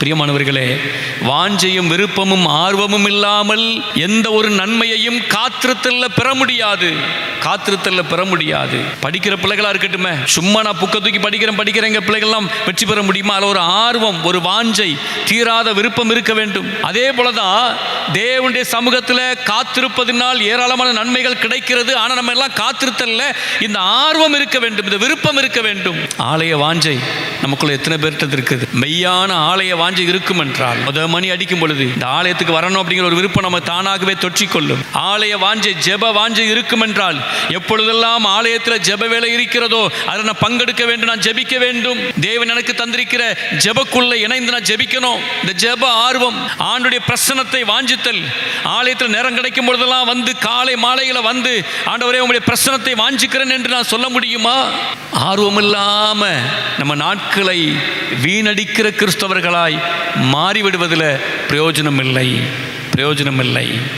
பிரியமானவர்களே, வாஞ்சையும் விருப்பமும் ஆர்வமும் இல்லாமல் எந்த ஒரு நன்மையையும் காத்திருத்தல்ல பெற முடியாது. படிக்கிற பிள்ளைகளா இருக்கட்டுமே, சும்மா நான் புக்க தூக்கி படிக்கிறேங்க பிள்ளைகள்லாம் வெற்றி பெற முடியுமா? அதில் ஒரு ஆர்வம், ஒரு வாஞ்சை, தீராத விருப்பம் இருக்க வேண்டும். அதே போலதான் தேவனுடைய சமூகத்தில் காத்திருப்பதனால் ஏராளமான நன்மைகள் கிடைக்கிறது. ஆனால் நம்ம எல்லாம் காத்திருத்தல்ல இந்த ஆர்வம் இருக்க வேண்டும், இந்த விருப்பம் இருக்க வேண்டும். ஆலய வாஞ்சை நமக்குள்ள எத்தனை பேர்கிட்ட இருக்குது? மெய்யான ஆலய வாஞ்சை இருக்கும் என்றால் முதல் மணி அடிக்கும் பொழுது இந்த ஆலயத்துக்கு வரணும் அப்படிங்கிற ஒரு விருப்பம் நம்ம தானாகவே தொற்றிக்கொள்ளும். ஆலய வாஞ்சை, ஜெப வாஞ்சை இருக்கும் என்றால் எப்பொழுதெல்லாம் ஆலயத்தில் ஜெப வேலை இருக்கிறதோ அதில் நான் பங்கெடுக்க வேண்டும், நான் ஜெபிக்க வேண்டும். தேவன் எனக்கு தந்திருக்கிற ஜெபக்குள்ள இணைந்து நான் ஜெபிக்கணும். இந்த ஜெப ஆர்வம், ஆண்டுடைய பிரசன்னத்தை வாஞ்சித்தல். ஆலயத்தில் நேரம் கிடைக்கும் பொழுதெல்லாம் வந்து காலை மாலைகளை வந்து ஆண்டவரே உங்களுடைய பிரசன்னத்தை வாஞ்சிக்கிறேன் என்று நான் சொல்ல முடியுமா? ஆர்வம் இல்லாம நம்ம நாட்களை வீணடிக்கிற கிறிஸ்தவர்களாய் மாறிவிடுவதில் பிரயோஜனம் இல்லை.